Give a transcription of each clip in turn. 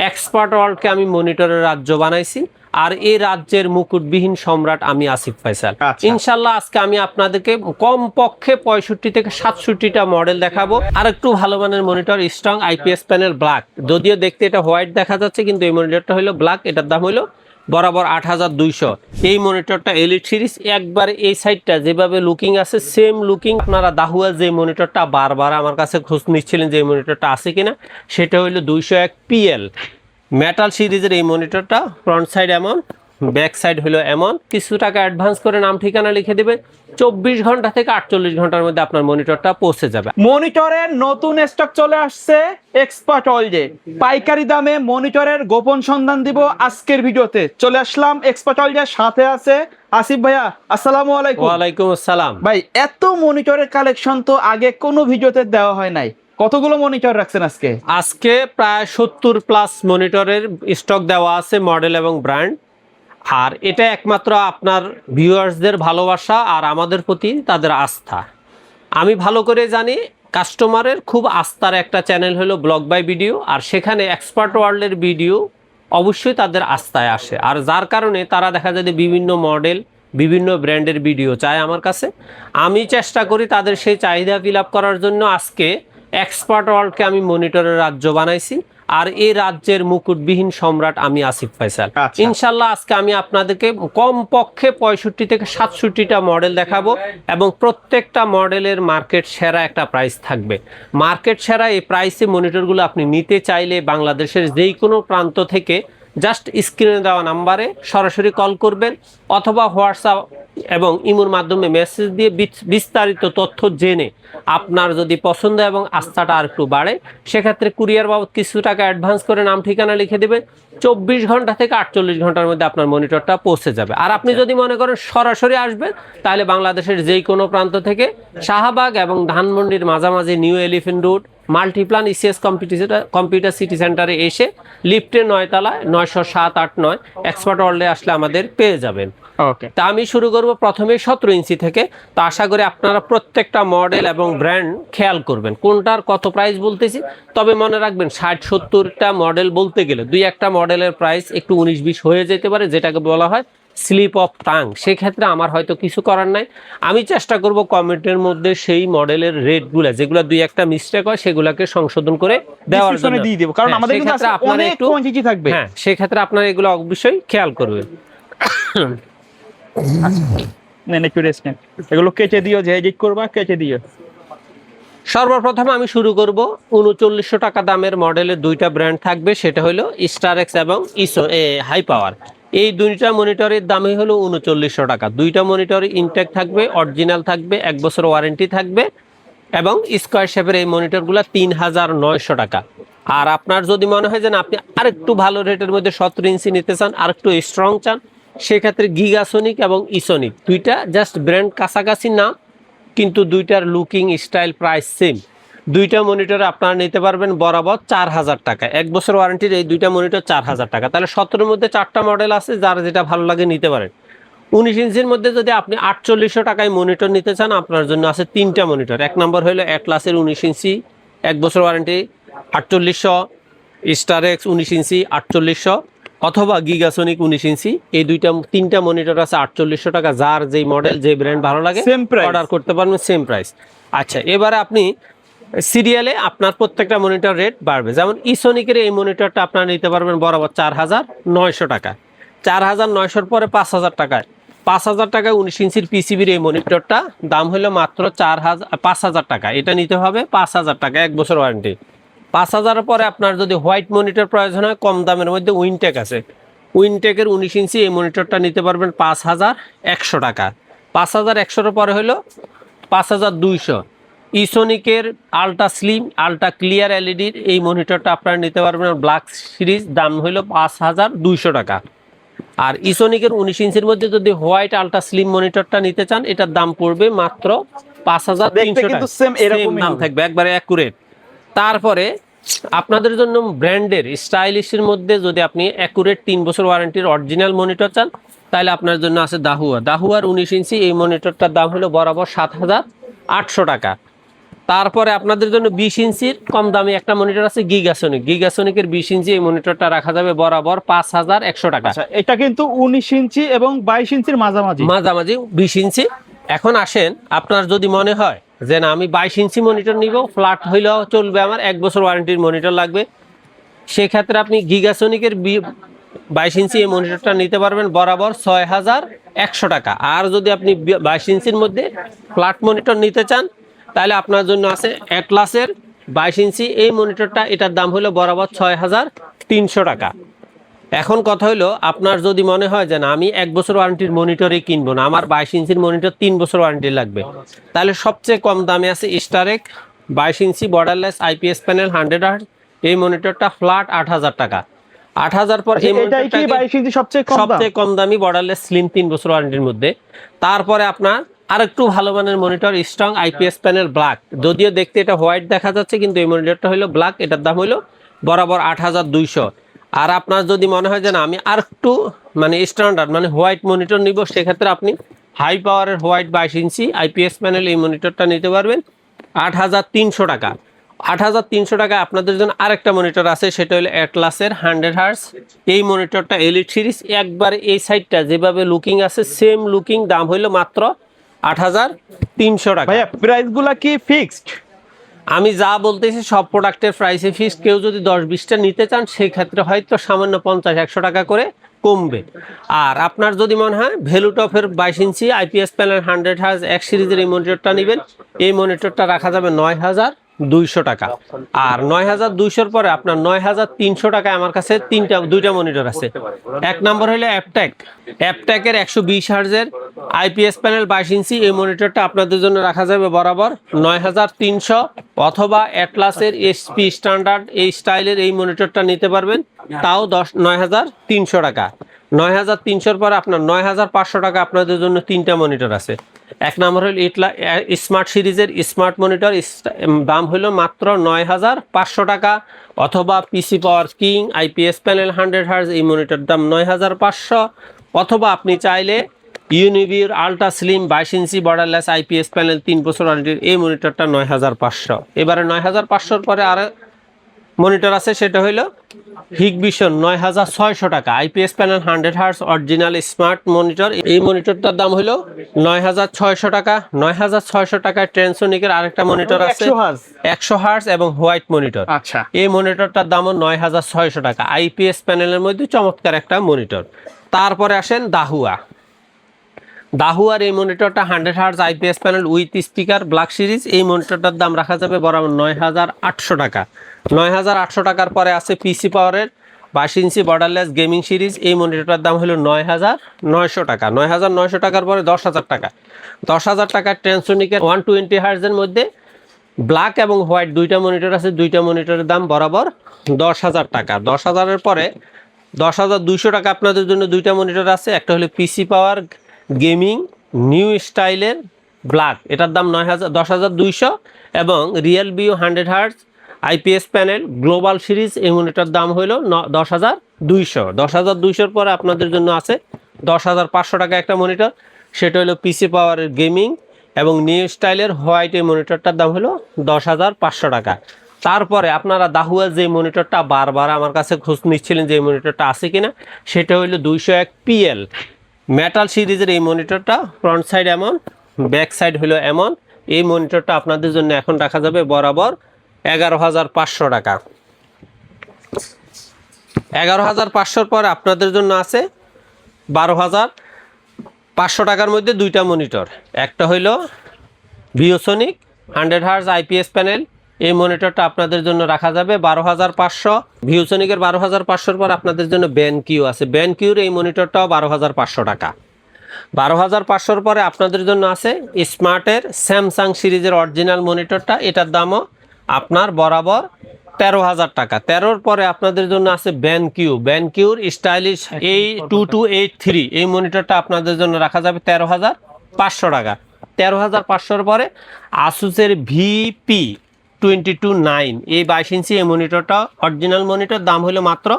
Expert ওয়ার্ল্ডকে আমি মনিটরের রাজ্য বানাইছি, আর এই রাজ্যের মুকুটবিহীন সম্রাট আমি আসিফ ফয়সাল। ইনশাল্লাহ আজকে আমি আপনাদেরকে কমপক্ষে 65 থেকে 67টা মডেল দেখাবো। আর একটু ভালো মানের monitor, strong IPS panel, black, যদিও দেখতে এটা হোয়াইট দেখা যাচ্ছে কিন্তু এই মনিটরটা হলো ব্ল্যাক। এটার দাম হলো বরাবর 8200। এই মনিটরটা এলিট সিরিজ, একবার এই সাইডটা যেভাবে লুকিং আছে সেম লুকিং। আপনারা দাহুয়া যে মনিটরটা বারবার আমার কাছে খোঁজ নিচ্ছিলেন যে মনিটরটা আছে কিনা, সেটা হলো 201 PL মেটাল সিরিজের এই মনিটরটা। ফ্রন্ট সাইড এমন, ব্যাক সাইড হলো এমন। কিছু টাকা অ্যাডভান্স করে নাম ঠিকানা লিখে দেবেন, 24 ঘন্টা থেকে 48 ঘন্টার মধ্যে আপনার মনিটরটা পৌঁছে যাবে। মনিটরের নতুন স্টক চলে আসছে এক্সপার্ট ওয়ার্ল্ডে। পাইকারি দামে মনিটরের গোপন সন্ধান দিব আজকের ভিডিওতে। চলে আসলাম এক্সপার্ট ওয়ার্ল্ডের, সাথে আছে আসিফ ভাইয়া। আসসালামু আলাইকুম। ওয়ালাইকুম আসসালাম। ভাই, এত মনিটরের কালেকশন তো আগে কোনো ভিডিওতে দেওয়া হয় নাই। কতগুলো মনিটর রাখছেন আজকে? আজকে প্রায় 70+ মনিটরের স্টক দেওয়া আছে, মডেল এবং ব্র্যান্ড। আর এটা একমাত্র আপনার ভিউয়ার্সদের ভালোবাসা আর আমাদের প্রতি তাদের আস্থা। আমি ভালো করে জানি কাস্টমারের খুব আস্থার একটা চ্যানেল হলো ব্লগ বাই ভিডিও, আর সেখানে এক্সপার্ট ওয়ার্ল্ডের ভিডিও অবশ্যই তাদের আস্থায় আসে। আর যার কারণে তারা দেখা যায় যে বিভিন্ন মডেল, বিভিন্ন ব্র্যান্ডের ভিডিও চায় আমার কাছে। আমি চেষ্টা করি তাদের সেই চাহিদা ফিল আপ করার জন্য। আজকে এক্সপার্ট ওয়ার্ল্ডকে আমি মনিটরের রাজ্য বানাইছি, আর এই রাজ্যের মুকুটবিহীন সম্রাট আমি আসিফ ফয়সাল। ইনশাল্লাহ আজকে আমি আপনাদেরকে কমপক্ষে 65 থেকে 67টা মডেল দেখাবো, এবং প্রত্যেকটা মডেলের মার্কেট সেরা একটা প্রাইস থাকবে। মার্কেট সেরা এই প্রাইসে মনিটরগুলো আপনি নিতে চাইলে বাংলাদেশের যেই কোনো প্রান্ত থেকে জাস্ট স্ক্রিনে দেওয়া নাম্বারে সরাসরি কল করবেন, অথবা হোয়াটসঅ্যাপ এবং ইমোর মাধ্যমে মেসেজ দিয়ে বিস্তারিত তথ্য জেনে আপনার যদি পছন্দ এবং আস্থাটা আর একটু বাড়ে, সেক্ষেত্রে কুরিয়ার বাবদ কিছু টাকা অ্যাডভান্স করে নাম ঠিকানা লিখে দেবেন, 24 ঘন্টা থেকে 48 ঘন্টার মধ্যে আপনার মনিটরটা পৌঁছে যাবে। আর আপনি যদি মনে করেন সরাসরি আসবেন, তাহলে বাংলাদেশের যেই কোনো প্রান্ত থেকে শাহবাগ এবং ধানমন্ডির মাঝামাঝি new elephant road Multiplan ECS computer city সেন্টারে এসে লিফটে 9 তলায় 907, 8, 9 এক্সপার্ট ওয়ার্ল্ডে আসলে আমাদের পেয়ে যাবেন। ওকে, তা আমি শুরু করব প্রথমে 17 ইঞ্চি থেকে। তো আশা করি আপনারা প্রত্যেকটা মডেল এবং ব্র্যান্ড খেয়াল করবেন কোনটার কত প্রাইস বলতেছি। তবে মনে রাখবেন 60-70টা মডেল বলতে গেলে দুই একটা মডেলের প্রাইস একটু 19-20 হয়ে যেতে পারে, যেটাকে বলা হয় স্লিপ অফ টাং। সেক্ষেত্রে আমার হয়তো কিছু করার নাই। আমি চেষ্টা করব কমেন্টের মধ্যে সেই মডেলের রেটগুলো যেগুলো দুই একটা মিস্টেক হয় সেগুলোকে সংশোধন করে দেওয়ার জন্য দিয়ে দেব, কারণ আমাদের কিন্তু অনেক কোয়ান্টিটি থাকবে। হ্যাঁ, সেক্ষেত্রে আপনারা এগুলো অবশ্যই খেয়াল করবেন। এগুলো কেটে দিও, যে এডিট করবা কেটে দিও। সর্বপ্রথম আমি শুরু করব 3900 টাকা দামের মডেলের দুইটা ব্র্যান্ড থাকবে, সেটা হলো স্টারএক্স এবং ইসো হাই পাওয়ার। এই দুইটা মনিটরের দামই হলো 3900 টাকা। দুইটা মনিটরই ইনটেক থাকবে, অরিজিনাল থাকবে, 1 বছর ওয়ারেন্টি থাকবে, এবং স্কোয়ার শেপের এই মনিটরগুলো 3900 টাকা। আর আপনার যদি মনে হয় যে আপনি আরেকটু ভালো রেটের মধ্যে 17 ইঞ্চি নিতে চান, আরেকটু স্ট্রং চান, সেক্ষেত্রে গিগাসোনিক এবং ইসোনিক দুইটা জাস্ট ব্র্যান্ড কাছাকাছি না, কিন্তু দুইটার লুকিং, স্টাইল, প্রাইস সেম। দুইটা মনিটরে আপনারা নিতে পারবেন বরাবর 4000 টাকা। 1 বছর ওয়ারেন্টির এই দুইটা মনিটর 4000 টাকা। তাহলে 17-এর মধ্যে 4টা মডেল আছে, যার যেটা ভালো লাগে নিতে পারেন। 19 ইঞ্চির মধ্যে যদি আপনি 4800 টাকায় মনিটর নিতে চান, আপনার জন্য আছে 3টা মনিটর। 1 নম্বর হলো অ্যাটলাসের 19 ইঞ্চি 1 বছর ওয়ারেন্টি 4800, স্টারএক্স 19 ইঞ্চি 4800, অথবা গিগাসোনিক 19 ইঞ্চি। এই তিনটা মনিটর আছে 4800 টাকা। যার যেই মডেল, যে ব্র্যান্ড ভালো লাগে অর্ডার করতে পারবেন, সেম প্রাইস। আচ্ছা, এবারে আপনি সিরিয়ালে আপনার প্রত্যেকটা মনিটর রেট বাড়বে। যেমন ইসোনিকের এই মনিটরটা আপনারা নিতে পারবেন বরাবর 4900 টাকা। 4900 পরে 5000 টাকায়, 5000 টাকায় 19 ইঞ্চির পিসিবির এই মনিটরটা দাম হলো মাত্র 5000 টাকা। এটা নিতে হবে 5000 টাকা, 1 বছর ওয়ারেন্টি। 5000 পরে আপনার যদি হোয়াইট মনিটর প্রয়োজন হয়, কম দামের মধ্যে উইনটেক আছে। উইনটেকের 19 ইঞ্চি এই মনিটরটা নিতে পারবেন 5100 টাকা। 5100 পরে হলো 5200। ইসোনিকের আলট্রা স্লিম, আলট্রা ক্লিয়ার এলইডির এই মনিটরটা আপনারা নিতে পারবেন ব্ল্যাক সিরিজ, দাম হলো 5200 টাকা। আর ইসোনিকের 19 ইঞ্চির মধ্যে যদি হোয়াইট আলট্রা স্লিম মনিটরটা নিতে চান, এটার দাম পড়বে মাত্র 5300 টাকা। সেম দাম থাকবে, একবারে অ্যাকুরেট। তারপরে আপনাদের জন্য ব্র্যান্ডের স্টাইলিশের মধ্যে যদি আপনি অ্যাকুরেট 3 বছর ওয়ারেন্টির অরিজিনাল মনিটর চান, তাহলে আপনার জন্য আছে দাহুয়ার 19 ইঞ্চি। এই মনিটরটার দাম হলো বরাবর 7800 টাকা। তারপরে আপনাদের জন্য 20 ইঞ্চির কম দামি একটা মনিটর আছে গিগাসনিকের 20 ইঞ্চি। এই মনিটরটা রাখা যাবে বরাবর 5100 টাকা। আচ্ছা, এটা কিন্তু 19 ইঞ্চি এবং 22 ইঞ্চির মাঝামাঝি 20 ইঞ্চি। এখন আসেন, আপনার যদি মনে হয় যে না আমি 22 ইঞ্চি মনিটর নিব, ফ্ল্যাট হইলেও চলবে, আমার 1 বছর ওয়ারেন্টির মনিটর লাগবে, সেক্ষেত্রে আপনি গিগাসনিকের 22 ইঞ্চি এই মনিটরটা নিতে পারবেন বরাবর 6100 টাকা। আর যদি আপনি 22 ইঞ্চির মধ্যে ফ্ল্যাট মনিটর নিতে চান, তাহলে আপনার জন্য আছে অ্যাটলাসের 22 ইঞ্চি এই মনিটরটা, এটার দাম হলো বরাবর 6300 টাকা। এখন কথা হলো, আপনার যদি মনে হয় যে না আমি 1 বছর ওয়ারেন্টির মনিটরই কিনবো না, আমার 22 ইঞ্চির মনিটর 3 বছর ওয়ারেন্টি লাগবে, তাহলে সবচেয়ে কম দামে আছে স্টারেক 22 ইঞ্চি বর্ডারলেস আইপিএস প্যানেল 100 হার্জ। এই মনিটরটা ফ্ল্যাট 8000 টাকা। 8000 পর এই এটাই কি 22 ইঞ্চি সবচেয়ে কম দামি বর্ডারলেস স্লিম 3 বছর ওয়ারেন্টির মধ্যে। তারপরে আপনার আরেকটু ভালো মানের monitor strong IPS panel black, যদিও দেখতে এটা হোয়াইট দেখা যাচ্ছে কিন্তু এই মনিটরটা হলো ব্ল্যাক, এটার দাম হলো বরাবর 8200। আর আপনার যদি মনে হয় যে না আমি আর একটু মানে স্ট্যান্ডার্ড মানে হোয়াইট মনিটর নিব, সেক্ষেত্রে আপনি হাই পাওয়ারের হোয়াইট 22 ইঞ্চি আইপিএস প্যানেল এই মনিটরটা নিতে পারবেন 8300 টাকা। 8300 টাকা আপনাদের জন্য আরেকটা মনিটর আছে, সেটা হলো অ্যাটলাসের 100 হার্জ। এই মনিটরটা এলিট সিরিজ, একবার এই সাইডটা যেভাবে লুকিং আছে সেম লুকিং, দাম হইলো মাত্র 8300 টাকা। ভাইয়া প্রাইসগুলো কি ফিক্সড? আমি যা বলতেছি সব প্রোডাক্টের প্রাইসে ফিক্স। কেউ যদি 10-20টা নিতে চান সেই ক্ষেত্রে হয়তো সামান্য 50-100 টাকা করে কমবে। আর আপনার যদি মনে হয় ভ্যালুটপের 22 ইঞ্চি আইপিএস প্যানেল 100 হার্জ এক সিরিজের এই মনিটরটা নেবেন, এই মনিটরটা রাখা যাবে 9200 টাকা। আর 9200-র পরে আপনার 9300 টাকায় আমার কাছে দুইটা মনিটর আছে। এক নম্বর হলো অ্যাপটেকের 120 হার্জের আইপিএস প্যানেল 22 ইঞ্চি এই মনিটরটা আপনাদের জন্য রাখা যাবে বরাবর 9300, অথবা অ্যাটলাসের এসপি স্ট্যান্ডার্ড এই স্টাইলের এই মনিটরটা নিতে পারবেন, তাও 9300 টাকা। 9300-র পরে আপনার 9500 টাকা আপনাদের জন্য তিনটা মনিটর আছে। এক নম্বর হলো স্মার্ট সিরিজের স্মার্ট মনিটর, দাম হলো মাত্র 9500 টাকা, অথবা পিসি পাওয়ার কিং আইপিএস প্যানেল 100 হার্জ এই মনিটর দাম 9500, অথবা আপনি চাইলে ইউনিভির আল্ট্রা স্লিম 22 ইঞ্চি বর্ডারলেস আইপিএস প্যানেল 3 বছর ওয়ারেন্টির এই মনিটরটা 9500। এবারে 9500-র পরে আর মনিটর আছে, সেটা হলো হিগভিশন 9600 টাকা IPS panel 100 hertz original smart monitor. এই মনিটরটার দাম হলো 9600 টাকা। 9600 টাকায় ট্রান্সোনিকের আরেকটা মনিটর আছে 100 হার্জ এবং হোয়াইট মনিটর। আচ্ছা, এই মনিটরটার দামও 9600 টাকা, আইপিএস প্যানেলের মধ্যে চমৎকার একটা মনিটর। তারপরে আসেন দাহুয়ার এই মনিটরটা 100 hertz IPS panel with speaker black series, এই মনিটরটার দাম রাখা যাবে বরাবর 9800 টাকা। 9800 টাকার পরে আছে পিসি পাওয়ারের 22 ইঞ্চি বর্ডারলেস গেমিং সিরিজ, এই মনিটরটার দাম হলো 9900 টাকা। 9900 টাকার পরে 10000 টাকা। 10000 টাকার ট্রান্সোনিকের 120 হার্জের মধ্যে ব্ল্যাক এবং হোয়াইট দুইটা মনিটর আছে, দুইটা মনিটরের দাম বরাবর 10000 টাকা। 10000-এর পরে 10200 টাকা আপনাদের জন্য দুইটা মনিটর আছে, একটা হলো পিসি পাওয়ার গেমিং নিউ স্টাইলের ব্ল্যাক, এটার দাম 10200, এবং রিয়েল বিও 100 hertz IPS panel global series এই মনিটর দাম হলো 10200। 10200-র পরে আপনাদের জন্য আছে 10500 টাকা একটা মনিটর, সেটা হলো পিসি পাওয়ারের গেমিং এবং নিউ স্টাইলের হোয়াইট, এই মনিটরটার দাম হলো 10500 টাকা। তারপরে আপনারা দাহুয়া যে মনিটরটা বারবার আমার কাছে খোঁজ নিচ্ছিলেন যে এই মনিটরটা আছে কিনা, সেটা হলো 201 পিএল মেটাল সিরিজের এই মনিটরটা, ফ্রন্ট সাইড এমন ব্যাক সাইড হলো এমন। এই মনিটরটা আপনাদের জন্য এখন রাখা যাবে বরাবর 11500 টাকা। 11500-র পরে আপনাদের জন্য আছে 12500 টাকার মধ্যে দুইটা মনিটর, একটা হইল ভিওসনিক 100 হার্জ আইপিএস প্যানেল, এই মনিটরটা আপনাদের জন্য রাখা যাবে 12500। ভিওসনিকের 12500-র পর আপনাদের জন্য ব্যানকিউ আছে, ব্যানকিউর এই মনিটরটাও 12500 টাকা। 12500-র পরে আপনাদের জন্য আছে স্মার্টের স্যামসাং সিরিজের অরিজিনাল মনিটরটা, এটার দামও আপনার বরাবর 13000 টাকা। 13-র পরে আপনাদের জন্য আছে ব্যানকিউর স্টাইলিশ A2283 এই মনিটরটা আপনাদের জন্য রাখা যাবে 13500 টাকা। 13500-র পরে আসুসের VP229 এই 22 ইঞ্চি এই মনিটরটা অরিজিনাল মনিটর, দাম হলো মাত্র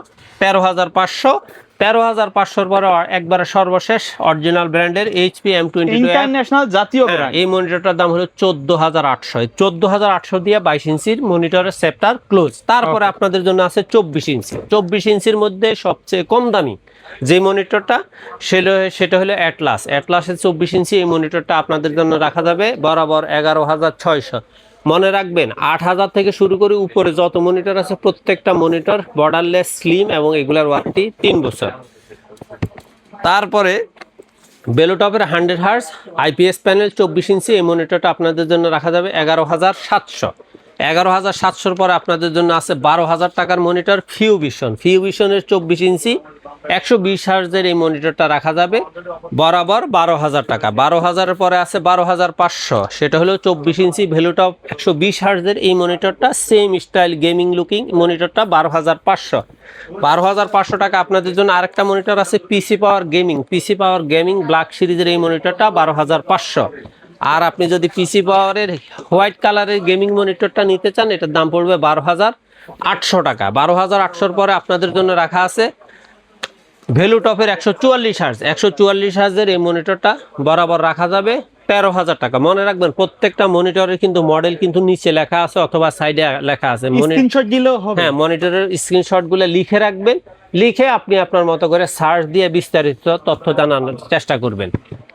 13500। 13,500 পরে একবারে সর্বশেষ অরিজিনাল ব্র্যান্ডের এইচপি M22 ইন্টারন্যাশনাল জাতীয় ব্র্যান্ড। এই মনিটরটার দাম হলো 14,800। 14,800 দিয়ে 22 ইঞ্চির মনিটরের চ্যাপ্টার ক্লোজ। তারপরে আপনাদের জন্য আছে 24 ইঞ্চি। 24 ইঞ্চির মধ্যে সবচেয়ে কম দামি যে মনিটরটা সেটা হলো অ্যাটলাসের 24 ইঞ্চি। এই মনিটরটা আপনাদের জন্য রাখা যাবে বরাবর 11,600। মনে রাখবেন 8,000 থেকে শুরু করে উপরে যত মনিটর আছে প্রত্যেকটা মনিটর বর্ডারলেস স্লিম এবং এগুলার ওয়ারেন্টি 3 বছর। তারপরে বেলোটপের 100 হার্জ আইপিএস প্যানেল 24 ইঞ্চি। এই মনিটরটা আপনাদের জন্য রাখা যাবে 11,700। 11,700 পরে আপনাদের জন্য আছে 12,000 টাকার মনিটর ফিউভিশনের 24 ইঞ্চি 120 হার্জের এই মনিটরটা রাখা যাবে বরাবর 12,000 টাকা। 12,000-এর পরে আছে 12,500, সেটা হলো 24 ইঞ্চি ভেলুটপ 120 হার্জের এই মনিটরটা, সেম স্টাইল গেমিং লুকিং মনিটরটা 12,500। 12,500 টাকা আপনাদের জন্য আরেকটা মনিটর আছে পিসি পাওয়ার গেমিং ব্ল্যাক সিরিজের এই মনিটরটা 12,500। আর আপনি যদি পিসি পাওয়ারের হোয়াইট কালারের গেমিং মনিটরটা নিতে চান এটার দাম পড়বে 12,800 টাকা। 12,800-র পরে আপনাদের জন্য রাখা আছে ভেলুটপের 144 হার্জের এই মনিটরটা বরাবর রাখা যাবে 13,000 টাকা। মনে রাখবেন প্রত্যেকটা মনিটরের কিন্তু মডেল কিন্তু নিচে লেখা আছে অথবা সাইডে লেখা আছে। স্ক্রিনশট দিলেও হবে। হ্যাঁ, মনিটরের স্ক্রিনশটগুলো লিখে রাখবেন, লিখে আপনি আপনার মতো করে সার্চ দিয়ে বিস্তারিত তথ্য জানানোর চেষ্টা করবেন।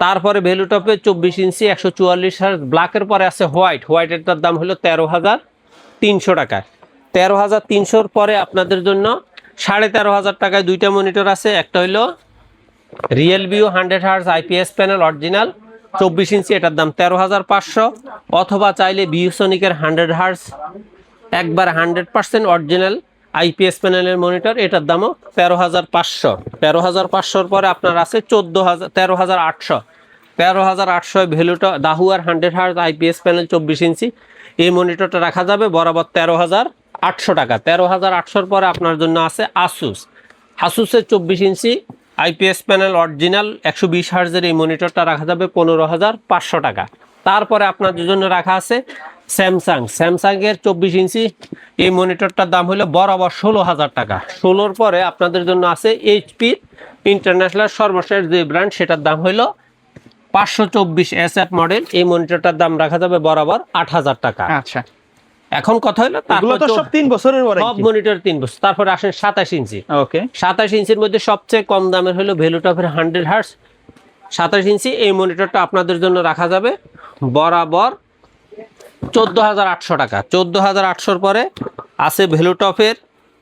তারপরে ভেলুটপের 24 ইঞ্চি 144 হার্জ ব্ল্যাকের পরে আছে হোয়াইটেরটার দাম হলো 13,300 টাকা। 13,300-র পরে আপনাদের জন্য 13,500 টাকায় দুইটা মনিটর আছে। একটা হইলো রিয়েলভিউ 100 হার্জ আইপিএস প্যানেল অরিজিনাল 24 ইঞ্চি, এটার দাম 13,500। অথবা চাইলে ভিউসনিকের 100 হার্জ একবার 100% অরিজিনাল আইপিএস প্যানেলের মনিটর, এটার দামও 13,500। 13,500-র পরে আপনার আছে 13,800। 13,800 ভ্যালুটা দাহুয়ার 100 হার্জ আইপিএস প্যানেল 24 ইঞ্চি এই মনিটরটা রাখা যাবে বরাবর 13,800 টাকা। 13,800-র পরে আপনার জন্য আছে আসুসের 24 ইঞ্চি আইপিএস প্যানেল অরিজিনাল 120 হার্জের এই মনিটরটা রাখা যাবে 15,500 টাকা। তারপরে আপনাদের জন্য রাখা আছে স্যামসাংয়ের 24 ইঞ্চি এই মনিটরটার দাম হলো বরাবর 16,000 টাকা। 16-র পরে আপনাদের জন্য আছে এইচপি ইন্টারন্যাশনাল সর্বশেষ যে ব্র্যান্ড সেটার দাম হলো 524 SF মডেল, এই মনিটরটার দাম রাখা যাবে বরাবর 8,000 টাকা। আচ্ছা, এখন কথা হলো এগুলো তো সব 3 বছরের ওয়ারেন্টি, সব মনিটর 3 বছর। তারপরে আসেন 27 ইঞ্চি। ওকে, 27 ইঞ্চির মধ্যে সবচেয়ে কম দামের হলো ভেলুটপের 100 হার্জ 27 ইঞ্চি এই মনিটরটা আপনাদের জন্য রাখা যাবে বরাবর 14,800 টাকা। 14,800-র পরে আছে ভেলুটপের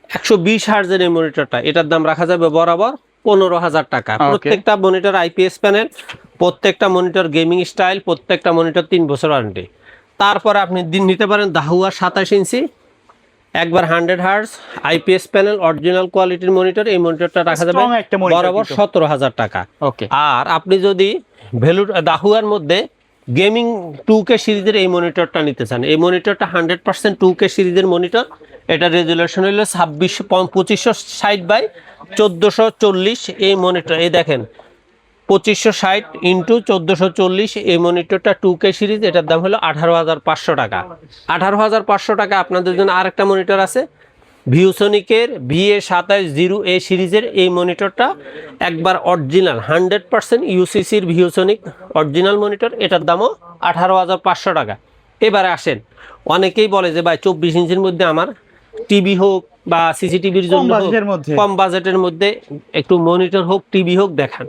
120 হার্জের এই মনিটরটা, এটার দাম রাখা যাবে বরাবর 15,000 টাকা। প্রত্যেকটা মনিটর আইপিএস প্যানেল, প্রত্যেকটা মনিটর গেমিং স্টাইল, প্রত্যেকটা মনিটর 3 বছর ওয়ারেন্টি। তারপরে আপনি নিতে পারেন দাহুয়া 27 ইঞ্চি একবার 100 হার্জ আইপিএস প্যানেল অরিজিনাল কোয়ালিটির মনিটর, এই মনিটরটা রাখা যাবে বরাবর 17,000 টাকা। ওকে, আর আপনি যদি দাহুয়ার মধ্যে গেমিং 2K সিরিজের এই মনিটরটা নিতে চান, এই মনিটরটা 100% 2K সিরিজের মনিটর, এটা রেজুলেশন হলো 2560x1440 এই মনিটর। এই দেখেন 2560x1440 এই মনিটরটা 2K সিরিজ, এটার দাম হলো 18,500 টাকা। 18,500 টাকা আপনাদের জন্য আরেকটা মনিটর আছে ভিউসনিকের VA2710 সিরিজের এই মনিটরটা একবার অরিজিনাল 100% ইউসিসির ভিউসনিক অরিজিনাল মনিটর, এটার দামও 18,500 টাকা। এবারে আসেন, অনেকেই বলে যে ভাই 24 ইঞ্চির মধ্যে আমার টিভি হোক বা সিসিটিভির জন্য কম বাজেটের মধ্যে একটু মনিটর হোক টিভি হোক দেখান।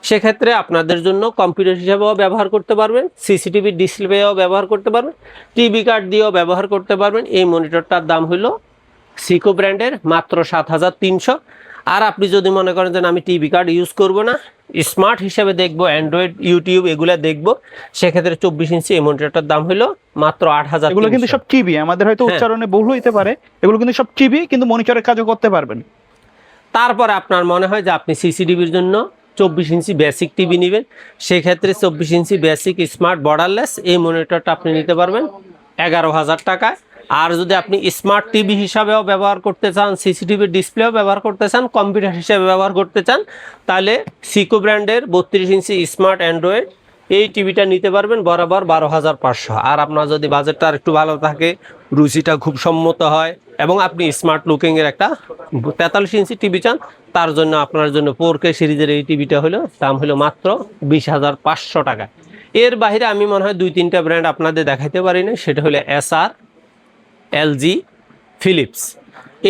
সেক্ষেত্রে আপনাদের জন্য কম্পিউটার হিসাবেও ব্যবহার করতে পারবেন, সিসিটিভি ডিসপ্লেও ব্যবহার করতে পারবেন, টিভি কার্ড দিয়েও ব্যবহার করতে পারবেন। এই মনিটরটার দাম হলো সিকো ব্র্যান্ডের মাত্র 7,300। আর আপনি যদি মনে করেন যে আমি টিভি কার্ড ইউজ করব না, স্মার্ট হিসাবে দেখবো, অ্যান্ড্রয়েড ইউটিউব এগুলা দেখবো, সেক্ষেত্রে 24 ইঞ্চি এই মনিটরটার দাম হলো মাত্র 8,000। এগুলো কিন্তু সব টিভি, আমাদের হয়তো উচ্চারণে ভুল হইতে পারে, এগুলো কিন্তু সব টিভি, কিন্তু মনিটরের কাজও করতে পারবেন। তারপর আপনার মনে হয় যে আপনি সিসিটিভির জন্য 24 ইঞ্চি বেসিক টিভি নেবেন, সেক্ষেত্রে 24 ইঞ্চি বেসিক স্মার্ট বর্ডারলেস এই মনিটরটা আপনি নিতে পারবেন 11,000 টাকায়। আর যদি আপনি স্মার্ট টিভি হিসাবেও ব্যবহার করতে চান, সিসিটিভির ডিসপ্লেও ব্যবহার করতে চান, কম্পিউটার হিসাবে ব্যবহার করতে চান, তাহলে সিকো ব্র্যান্ডের 32 ইঞ্চি স্মার্ট অ্যান্ড্রয়েড এই টিভিটা নিতে পারবেন বরাবর 12,500। আর আপনার যদি বাজেটটা আর একটু ভালো থাকে, রুচিটা খুব সম্মত হয় এবং আপনি স্মার্ট লুকিং এর একটা 43 ইঞ্চি টিভি চান, তার জন্য আপনার জন্য 4K সিরিজের এই টিভিটা হলো দাম হলো মাত্র 20,500 টাকা। এর বাইরে আমি মনে হয় 2-3টা ব্র্যান্ড আপনাদের দেখাইতে পারি না, সেটা হলো এসআর, এলজি, ফিলিপস।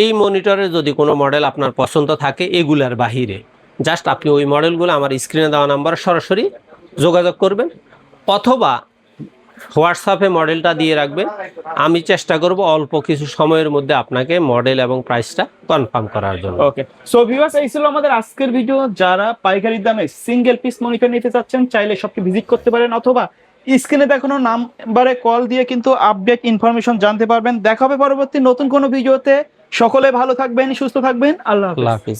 এই মনিটরের যদি কোনো মডেল আপনার পছন্দ থাকে এগুলার বাহিরে, জাস্ট আপনি ওই মডেলগুলো আমার স্ক্রিনে দেওয়া নাম্বারে সরাসরি যোগাযোগ করবেন, অথবা হোয়াটসঅ্যাপে মডেলটা দিয়ে রাখবেন। আমি চেষ্টা করব অল্প কিছু সময়ের মধ্যে আপনাকে মডেল এবং প্রাইসটা কনফার্ম করার জন্য। ওকে, সো ভিউয়ার্স, এই ছিল আমাদের আজকের ভিডিও। যারা পাইকারি দামে সিঙ্গেল পিস মনিটর নিতে চাচ্ছেন, চাইলে শপকে ভিজিট করতে পারেন, অথবা স্ক্রিনে দেখানো নাম্বারে কল দিয়ে কিন্তু আপডেট ইনফরমেশন জানতে পারবেন। দেখা হবে পরবর্তী নতুন কোনো ভিডিওতে। সকলে ভালো থাকবেন, সুস্থ থাকবেন। আল্লাহ হাফেজ। আল্লাহ হাফিজ।